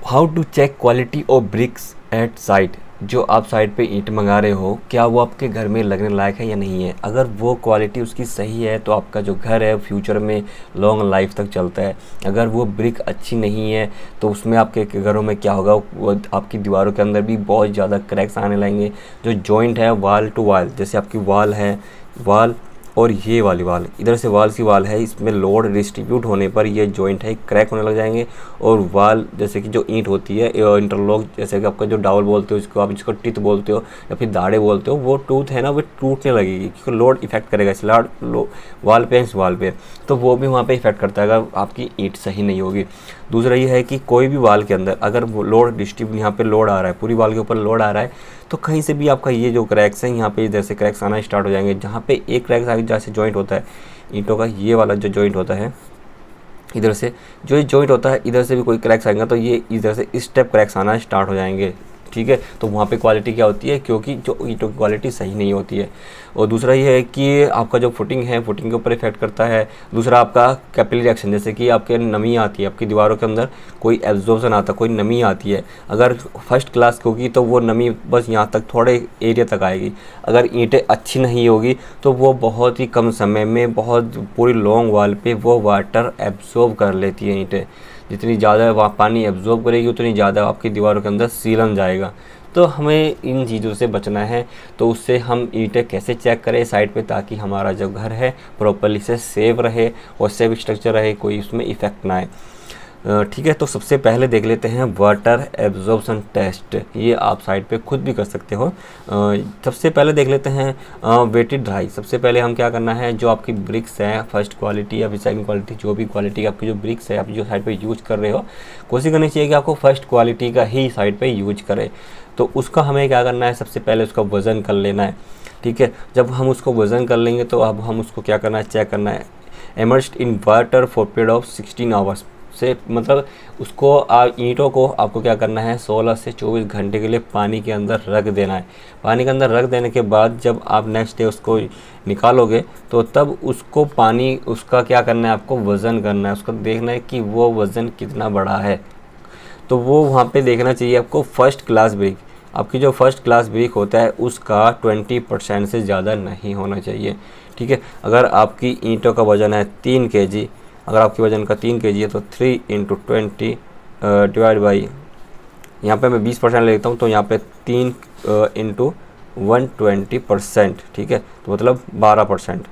How to check quality of bricks at site. जो आप site पे ईंट मंगा रहे हो, क्या वो आपके घर में लगने लायक है या नहीं है। अगर वो क्वालिटी उसकी सही है तो आपका जो घर है फ्यूचर में लॉन्ग लाइफ तक चलता है। अगर वो ब्रिक अच्छी नहीं है तो उसमें आपके घरों में क्या होगा, वो आपकी दीवारों के अंदर भी बहुत ज़्यादा क्रैक्स आने लगेंगे। जो जॉइंट है वाल टू वाल, जैसे आपकी वाल है, वाल और ये वाली वाल, इधर से वाल सी वाल है, इसमें लोड डिस्ट्रीब्यूट होने पर ये जॉइंट है क्रैक होने लग जाएंगे। और वाल जैसे कि जो ईंट होती है इंटरलॉक, जैसे कि आपका जो डावल बोलते हो इसको, आप इसको टिथ बोलते हो या फिर दाढ़े बोलते हो, वो टूथ है ना वो टूटने लगेगी क्योंकि लोड इफेक्ट करेगा इस वाल पे, इस वाल पे, तो वो भी वहाँ पे इफेक्ट करता है अगर आपकी ईंट सही नहीं होगी। दूसरा ये है कि कोई भी वाल के अंदर अगर लोड डिस्ट्रीब्यूट, यहाँ पे लोड आ रहा है, पूरी वाल के ऊपर लोड आ रहा है, तो कहीं से भी आपका ये जो क्रैक्स हैं यहाँ पे इधर से क्रैक्स आना स्टार्ट हो जाएंगे। जहाँ पे एक क्रैक्स आगे जैसे जॉइंट होता है ईंटों का, ये वाला जो जॉइंट होता है इधर से जो ये जॉइंट होता है, इधर से भी कोई क्रैक्स आएगा तो ये इधर से स्टेप क्रैक्स आना स्टार्ट हो जाएंगे। ठीक है, तो वहाँ पे क्वालिटी क्या होती है, क्योंकि जो ईंटों की क्वालिटी सही नहीं होती है। और दूसरा ये है कि आपका जो फुटिंग है, फुटिंग के ऊपर इफेक्ट करता है। दूसरा आपका कैपिलरी एक्शन, जैसे कि आपके नमी आती है, आपकी दीवारों के अंदर कोई एब्जॉर्प्शन आता है, कोई नमी आती है। अगर फर्स्ट क्लास की होगी तो वो नमी बस यहाँ तक, थोड़े एरिया तक आएगी। अगर ईंटें अच्छी नहीं होगी तो वो बहुत ही कम समय में, बहुत पूरी लॉन्ग वॉल पे वो वाटर एब्जॉर्ब कर लेती है ईंटें। जितनी ज़्यादा वहाँ पानी एब्जॉर्ब करेगी उतनी ज़्यादा आपकी दीवारों के अंदर सीलन जाएगा। तो हमें इन चीज़ों से बचना है। तो उससे हम ईंटें कैसे चेक करें साइट पे, ताकि हमारा जो घर है प्रॉपर्ली से सेफ रहे और सेफ स्ट्रक्चर रहे, कोई उसमें इफेक्ट ना आए। ठीक है, तो सबसे पहले देख लेते हैं वाटर एब्जॉर्प्शन टेस्ट। ये आप साइट पे खुद भी कर सकते हो। सबसे पहले देख लेते हैं वेटेड ड्राई। सबसे पहले हम क्या करना है, जो आपकी ब्रिक्स हैं फर्स्ट क्वालिटी या फिर सेकंड क्वालिटी, जो भी क्वालिटी आपकी जो ब्रिक्स है आप जो साइट पे यूज कर रहे हो, कोशिश करनी चाहिए कि आपको फर्स्ट क्वालिटी का ही साइट पे यूज करें। तो उसका हमें क्या करना है, सबसे पहले उसका वज़न कर लेना है। ठीक है, जब हम उसको वज़न कर लेंगे तो अब हम उसको क्या करना है, चेक करना है। Immersed in water for period of 16 hours से, मतलब उसको ईंटों को आपको क्या करना है, 16 से 24 घंटे के लिए पानी के अंदर रख देना है। पानी के अंदर रख देने के बाद जब आप नेक्स्ट डे उसको निकालोगे तो तब उसको पानी, उसका क्या करना है, आपको वज़न करना है। उसको देखना है कि वो वज़न कितना बड़ा है। तो वो वहाँ पे देखना चाहिए आपको फर्स्ट क्लास ब्रिक। आपकी जो फर्स्ट क्लास ब्रिक होता है उसका 20% से ज़्यादा नहीं होना चाहिए। ठीक है, अगर आपकी ईंटों का वज़न है 3 kg, अगर आपकी वज़न का 3 kg है तो 3 × 20 डिवाइड बाई, यहाँ पे मैं 20% ले लेता हूँ, तो यहाँ पे 3 × 120%। ठीक है, तो मतलब 12%।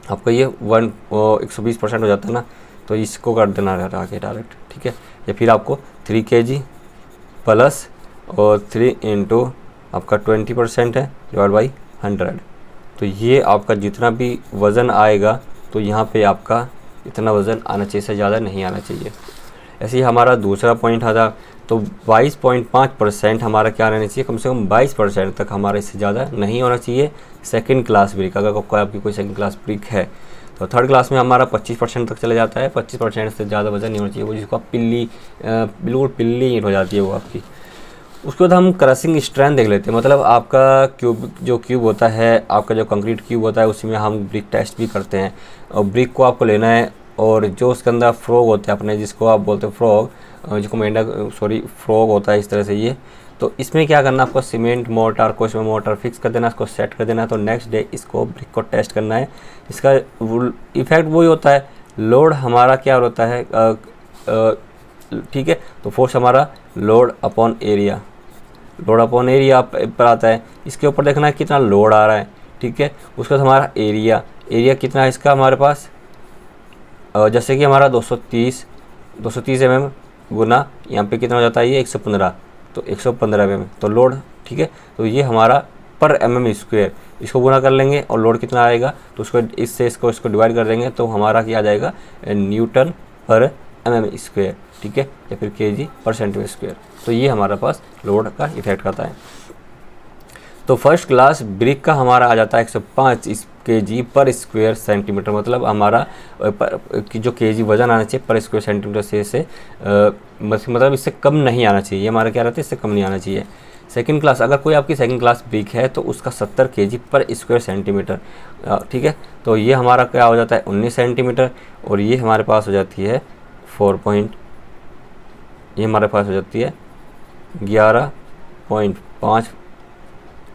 आपका ये 120% हो जाता है ना, तो इसको कर देना रहता है डायरेक्ट। ठीक है, या फिर आपको 3 kg प्लस और 3 × आपका 20% है डिवाइड बाई 100। तो ये आपका जितना भी वज़न आएगा तो यहाँ पे आपका इतना वज़न आना चाहिए, से ज़्यादा नहीं आना चाहिए। ऐसे ही हमारा दूसरा पॉइंट आता, तो 22.5% हमारा क्या रहना चाहिए, कम से कम 22% तक हमारा, इससे ज़्यादा नहीं होना चाहिए। सेकंड क्लास ब्रिक, अगर आपकी कोई सेकंड क्लास ब्रिक है तो थर्ड क्लास में हमारा 25% तक चला जाता है। 25% से ज़्यादा वज़न नहीं होना चाहिए, वो जिसको आप पिल्ली, बिल्कुल पिल्ली ईंट हो जाती है वो आपकी। उसके बाद हम क्रशिंग स्ट्रेंथ देख लेते हैं। मतलब आपका क्यूब, जो क्यूब होता है, आपका जो कंक्रीट क्यूब होता है, उसी में हम ब्रिक टेस्ट भी करते हैं। और ब्रिक को आपको लेना है और जो उसके अंदर फ्रॉग होते हैं अपने, जिसको आप बोलते हैं फ्रॉग, जिसको फ्रॉग होता है इस तरह से ये। तो इसमें क्या करना, आपको सीमेंट मोर्टार को इसमें मोर्टार फिक्स कर देना, इसको सेट कर देना। तो नेक्स्ट डे इसको ब्रिक को टेस्ट करना है। इसका इफेक्ट वही होता है, लोड हमारा क्या होता है, ठीक है, तो फोर्स हमारा load upon area, load upon area पर आता है। इसके ऊपर देखना है कितना लोड आ रहा है। ठीक है, उसके बाद हमारा एरिया कितना है इसका हमारे पास, जैसे कि हमारा 230 mm गुना यहाँ पे कितना हो जाता है, ये 115, तो 115 mm तो लोड। ठीक है, तो ये हमारा पर mm², इसको गुना कर लेंगे और लोड कितना आएगा, तो उसको इसको डिवाइड कर देंगे तो हमारा क्या आ जाएगा, न्यूटन पर mm²। ठीक है, या फिर kg/cm²। तो ये हमारा पास लोड का इफेक्ट करता है। तो फर्स्ट क्लास ब्रिक का हमारा आ जाता है 105 kg/² मतलब हमारा जो kg वजन आना चाहिए पर स्क्वायर सेंटीमीटर से मतलब इससे कम नहीं आना चाहिए। ये हमारा क्या रहता है, इससे कम नहीं आना चाहिए। सेकंड क्लास, अगर कोई आपकी सेकंड क्लास ब्रिक है तो उसका 70 kg/² ठीक है, तो ये हमारा क्या हो जाता है 19 सेंटीमीटर, और ये हमारे पास हो जाती है 4. ये हमारे पास हो जाती है 11.5,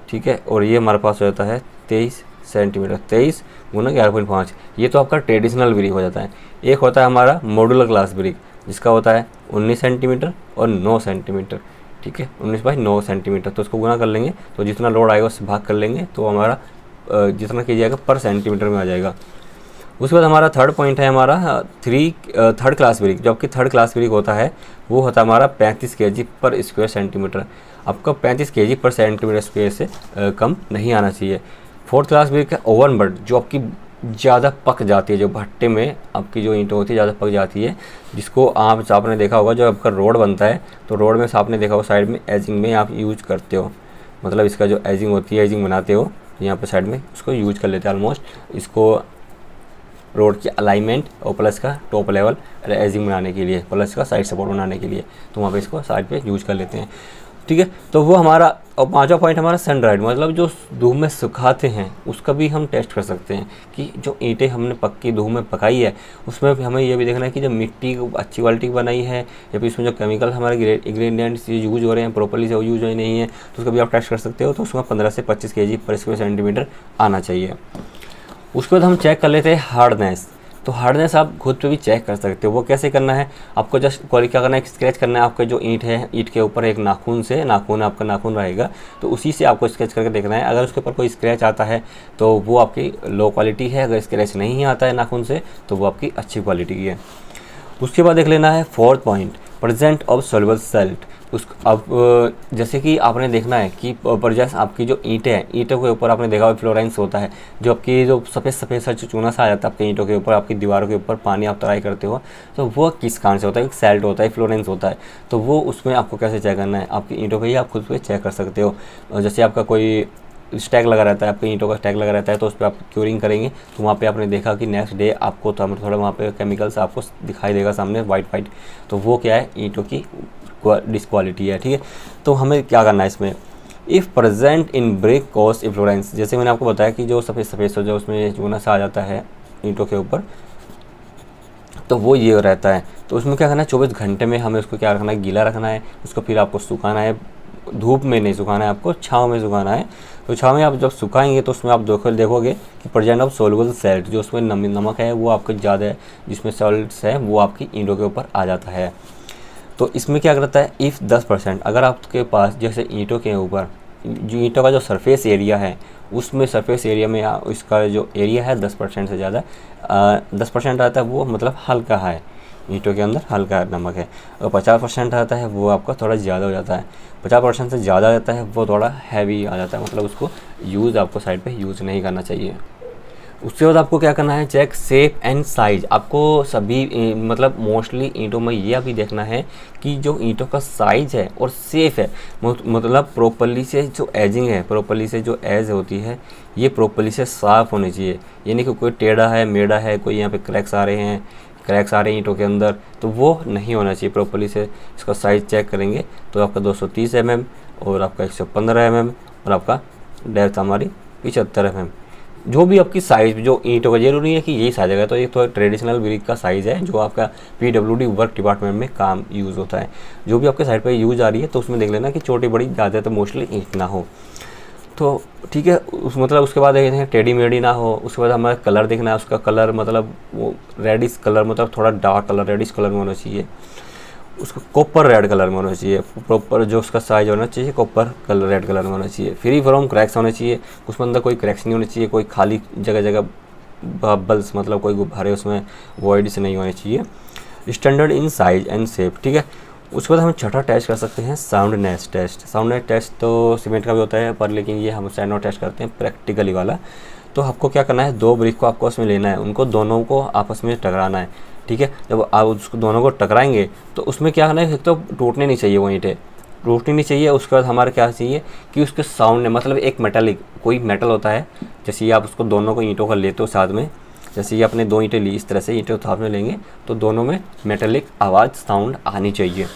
ठीक है। और ये हमारे पास हो जाता है 23 सेंटीमीटर, 23 गुना 11.5। ये तो आपका ट्रेडिशनल ब्रिक हो जाता है। एक होता है हमारा मॉड्यूलर क्लास ब्रिक, जिसका होता है 19 सेंटीमीटर और 9 सेंटीमीटर, ठीक है, 19/9 सेंटीमीटर। तो इसको गुना कर लेंगे तो जितना लोड आएगा उससे भाग कर लेंगे तो हमारा जितना किया जाएगा पर सेंटीमीटर में आ जाएगा। उसके बाद हमारा थर्ड पॉइंट है हमारा थर्ड क्लास ब्रिक। जो आपकी थर्ड क्लास ब्रिक होता है वो होता है हमारा 35 kg पर स्क्वायर सेंटीमीटर। आपका 35 kg पर सेंटीमीटर स्क्वायर से कम नहीं आना चाहिए। फोर्थ क्लास ब्रिक है ओवन बर्ड, जो आपकी ज़्यादा पक जाती है, जो भट्टे में आपकी जो ईंटें होती है ज़्यादा पक जाती है, जिसको आपने देखा होगा जो आपका रोड बनता है तो रोड में आपने देखा होगा साइड में एजिंग में आप यूज करते हो, मतलब इसका जो एजिंग होती है, एजिंग बनाते हो यहाँ पर साइड में उसको यूज कर लेते हैं ऑलमोस्ट, इसको रोड की अलाइनमेंट और प्लस का टॉप लेवल एजिंग बनाने के लिए, प्लस का साइड सपोर्ट बनाने के लिए, तो वहाँ पे इसको साइड पे यूज कर लेते हैं, ठीक है। तो वो हमारा। और पांचवा पॉइंट हमारा सन ड्राइड, मतलब जो धूप में सुखाते हैं उसका भी हम टेस्ट कर सकते हैं कि जो ईंटें हमने पक्की धूप में पकाई है उसमें हमें ये भी देखना है कि जब मिट्टी अच्छी क्वालिटी की बनाई है या फिर इसमें जो केमिकल हमारे इंग्रेडिएंट्स यूज हो रहे हैं प्रॉपर्ली से यूज हो नहीं है, तो उसका भी आप टेस्ट कर सकते हो। तो उसमें 15 से 25 kg पर स्क्वायर सेंटीमीटर आना चाहिए। उसके बाद हम चेक कर लेते हैं हार्डनेस। तो हार्डनेस आप खुद पे भी चेक कर सकते हो। वो कैसे करना है, आपको जस्ट क्या करना है, एक स्केच करना है। आपका जो ईंट है, ईंट के ऊपर एक नाखून आपका नाखून रहेगा, तो उसी से आपको स्केच करके देखना है। अगर उसके ऊपर कोई स्क्रैच आता है तो वो आपकी लो क्वालिटी है, अगर स्क्रैच नहीं आता है नाखून से तो वो आपकी अच्छी क्वालिटी की है। उसके बाद देख लेना है fourth point, present of soluble salt. अब जैसे कि आपने देखना है कि प्रेजेंस आपकी जो ईंटें हैं, ईंटों के ऊपर आपने देखा फ्लोरेंस होता है, जो आपकी जो सफ़ेद सा चूना सा आ जाता है आपके ईंटों के ऊपर, आपकी दीवारों के ऊपर पानी आप तराई करते हो, तो वो किस कारण से होता है, एक सैल्ट होता है, फ्लोरेंस होता है। तो वो उसमें आपको कैसे चेक करना है, आपकी ईंटों का ही आप खुद पे चेक कर सकते हो। जैसे आपका कोई स्टैग लगा रहता है, आपके ईंटों का स्टैग लगा रहता है, तो उस पर आप क्यूरिंग करेंगे तो वहाँ पे आपने देखा कि नेक्स्ट डे आपको थोड़ा वहाँ पे केमिकल्स आपको दिखाई देगा सामने वाइट, तो वो क्या है, ईंटों की डिस्क्वालिटी है, ठीक है। तो हमें क्या करना है इसमें, if present in brick cause inflorescence, जैसे मैंने आपको बताया कि जो सफ़ेद सा जो उसमें चूना सा आ जाता है ईंटों के ऊपर, तो वो ये रहता है। तो उसमें क्या करना है, 24 घंटे में हमें उसको क्या रखना है, गीला रखना है। उसको फिर आपको सुखाना है, धूप में नहीं सुखाना है, आपको छाँव में सुखाना है। तो छाँव में आप जब सुखाएंगे तो उसमें आप देखोगे कि प्रेजेंट ऑफ सोल्युबल सॉल्ट, जो उसमें नमक है वो आपका ज़्यादा है, जिसमें सॉल्ट्स है वो आपकी ईंटों के ऊपर आ जाता है। तो इसमें क्या करता है, इफ़ 10%, अगर आपके पास जैसे ईंटों के ऊपर जो ईंटों का जो सरफेस एरिया है, उसमें सरफेस एरिया में इसका जो एरिया है 10% से ज़्यादा 10% आता है, वो मतलब हल्का है, ईंटों के अंदर हल्का नमक है। और 50% आता है वो आपका थोड़ा ज़्यादा हो जाता है, 50% से ज़्यादा आता है वो थोड़ा हैवी आ जाता है, मतलब उसको यूज़ आपको साइड पे यूज़ नहीं करना चाहिए। उसके बाद आपको क्या करना है, चेक शेप एंड साइज़। आपको सभी मतलब मोस्टली ईंटों में ये अभी देखना है कि जो ईंटों का साइज़ है और शेप है, मतलब प्रॉपर्ली से जो एजिंग है, प्रॉपर्ली से जो एज होती है ये प्रॉपर्ली से साफ़ होनी चाहिए। ये नहीं कि कोई टेढ़ा है, मेढ़ा है, कोई यहाँ पे क्रैक्स आ रहे हैं ईंटों के अंदर, तो वो नहीं होना चाहिए। प्रॉपर्ली से इसका साइज़ चेक करेंगे तो आपका 230 mm और आपका 115 mm और आपका डेप्थ हमारी 75 mm। जो भी आपकी साइज़ जो ईंटों का, जरूरी है कि यही साइज़ है, तो ये तो ट्रेडिशनल ब्रिक का साइज़ है जो आपका PWD वर्क डिपार्टमेंट में काम यूज़ होता है। जो भी आपके साइड पे यूज़ आ रही है तो उसमें देख लेना कि छोटी बड़ी ज़्यादा तो मोस्टली ईंट ना हो, तो ठीक है। मतलब उसके बाद देखते हैं टेढ़ी मेढ़ी ना हो। उसके बाद हमारा कलर देखना है, उसका कलर मतलब वो रेडिश कलर, मतलब थोड़ा डार्क कलर रेडिश कलर में होना चाहिए, उसको कॉपर रेड कलर में होना चाहिए। प्रॉपर जो उसका साइज होना चाहिए कॉपर कलर रेड कलर में होना चाहिए। फ्री फ्रॉम क्रैक्स होने चाहिए, उसमें अंदर कोई क्रैक्स नहीं होने चाहिए, कोई खाली जगह बबल्स मतलब कोई गुब्बारे उसमें वॉइड से नहीं होने चाहिए। Standard in size and shape, ठीक है। उसके बाद हम छठा टेस्ट कर सकते हैं साउंडनेस टेस्ट। साउंडनेस टेस्ट तो सीमेंट का भी होता है पर लेकिन ये हम स्टैंडर्ड टेस्ट करते हैं प्रैक्टिकली वाला। तो आपको क्या करना है, 2 ब्रिक को आपको उसमें लेना है, उनको दोनों को आपस में टकराना है, ठीक है। जब आप उसको दोनों को टकराएंगे तो उसमें क्या करना है, एक तो टूटने नहीं चाहिए, वो ईंटें टूटनी नहीं चाहिए। उसके बाद हमारे क्या चाहिए कि उसके साउंड ने, मतलब एक मेटालिक कोई मेटल होता है, जैसे आप उसको दोनों को ईंटों का लेते हो साथ में, जैसे ये अपने 2 ईंटें ली इस तरह से ईंटें साथ में लेंगे तो दोनों में मेटालिक आवाज़ साउंड आनी चाहिए,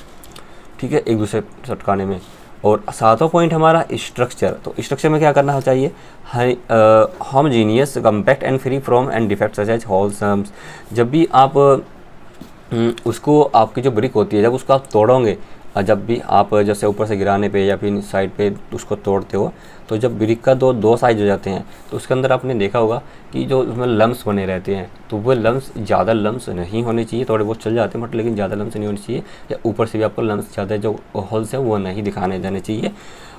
ठीक है, एक दूसरे चटकाने में। और 7वां पॉइंट हमारा स्ट्रक्चर। तो स्ट्रक्चर में क्या करना चाहिए, homogeneous compact and free from and defect such as holes. जब भी आप उसको आपकी जो ब्रिक होती है जब उसको आप तोड़ोगे, जब भी आप जैसे ऊपर से गिराने पे या फिर साइड पे उसको तोड़ते हो, तो जब ब्रिक का दो साइज हो जाते हैं तो उसके अंदर आपने देखा होगा कि जो उसमें लम्स बने रहते हैं, तो वो लम्स ज़्यादा लम्स नहीं होने चाहिए, थोड़े बहुत चल जाते हैं बट लेकिन ज़्यादा लम्स नहीं होने चाहिए, या ऊपर से भी आपको लम्स ज़्यादा जो होल्स हैं वो नहीं दिखाने जाने चाहिए।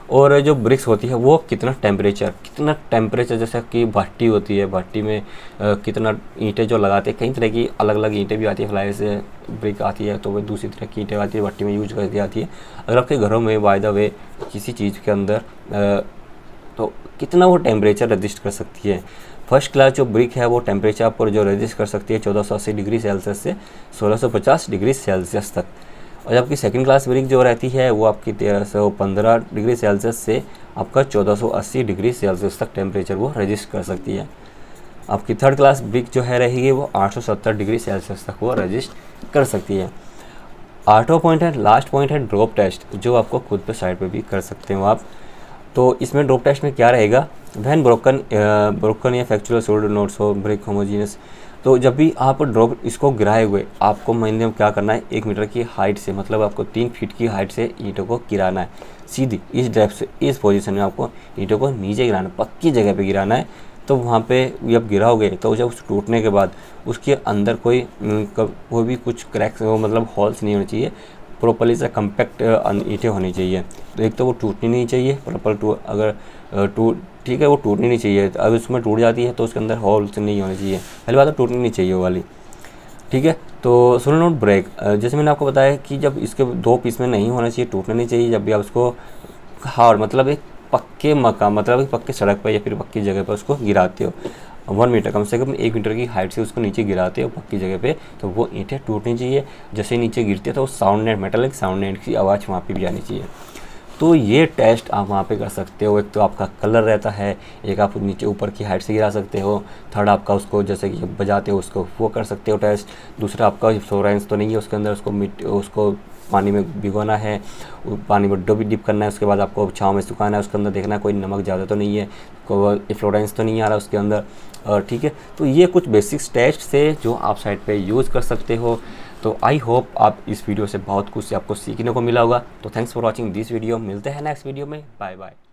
और जो ब्रिक्स होती है वो कितना टेम्परेचर जैसे कि भट्टी होती है, भट्टी में कितना ईंटें जो लगाते हैं, कई तरह की अलग अलग ईंटें भी आती है, फ्लाई से ब्रिक आती है तो वो दूसरी तरह की ईंटें आती है, भट्टी में यूज कर दी जाती है। अगर आपके घरों में बाय द वे किसी चीज़ के अंदर तो कितना वो टेम्परेचर रजिस्ट कर सकती है। फर्स्ट क्लास जो ब्रिक है वो टेम्परेचर पर जो रजिस्ट कर सकती है 1480 डिग्री सेल्सियस से 1650 डिग्री सेल्सियस तक। और जबकि सेकंड क्लास ब्रिक जो रहती है वो आपकी 1315 डिग्री सेल्सियस से आपका 1480 डिग्री सेल्सियस तक टेम्परेचर वो रजिस्ट कर सकती है। आपकी थर्ड क्लास ब्रिक जो है रहेगी वो 870 डिग्री सेल्सियस तक वो रजिस्ट कर सकती है। आठवां पॉइंट है, लास्ट पॉइंट है ड्रॉप टेस्ट, जो आपको खुद पे साइड पे भी कर सकते हो आप। तो इसमें ड्रॉप टेस्ट में क्या रहेगा, वैन ब्रोकन या फैक्चुअल सोल्ड नोट्स हो ब्रिक होमोजीनियस, तो जब भी आप ड्रॉप इसको गिराए हुए आपको मिनिमम क्या करना है, 1 मीटर की हाइट से, मतलब आपको 3 फीट की हाइट से ईंटों को गिराना है, सीधी इस डेप्थ से इस पोजीशन में आपको ईंटों को नीचे गिराना है, पक्की जगह पे गिराना है। तो वहाँ पे जब गिराओगे तो जब उस टूटने के बाद उसके अंदर कोई भी कुछ क्रैक्स हो, मतलब हॉल्स नहीं होने चाहिए, प्रॉपरली से कम्पैक्ट ईंटें होनी चाहिए। तो एक तो वो टूटनी नहीं चाहिए प्रॉपर, अगर ठीक है वो टूटनी नहीं चाहिए, अगर उसमें टूट जाती है तो उसके अंदर हॉल्स नहीं होने चाहिए, पहली बात तो टूटनी नहीं चाहिए वो वाली, ठीक है। तो सोलो नोट ब्रेक, जैसे मैंने आपको बताया कि जब इसके 2 पीस में नहीं होना चाहिए, टूटना नहीं चाहिए, जब भी आप उसको हार्ड मतलब एक पक्के मकान, मतलब एक पक्के सड़क पर या फिर पक्की जगह पर उसको गिराते हो, 1 मीटर कम से कम 1 मीटर की हाइट से उसको नीचे गिराते हो पक्की जगह पे, तो वो ईंटें टूटनी चाहिए। जैसे नीचे गिरती है तो sound net, metallic sound net की आवाज़ वहाँ पे भी आनी चाहिए। तो ये टेस्ट आप वहाँ पे कर सकते हो। एक तो आपका कलर रहता है, एक आप नीचे ऊपर की हाइट से गिरा सकते हो, थर्ड आपका उसको जैसे कि बजाते हो उसको वो कर सकते हो टेस्ट, दूसरा आपका सोरेंस तो नहीं है उसके अंदर, उसको पानी में भिगोना है, पानी में डिप करना है, उसके बाद आपको छाँव में सुखाना है, उसके अंदर देखना है कोई नमक ज़्यादा तो नहीं है, कोई फ्लोरेंस तो नहीं आ रहा उसके अंदर, ठीक है। तो ये कुछ बेसिक्स टेस्ट थे जो आप साइट पे यूज़ कर सकते हो। तो आई होप आप इस वीडियो से बहुत कुछ आपको सीखने को मिला होगा। तो thanks for watching this video, मिलते हैं नेक्स्ट वीडियो में, बाय बाय।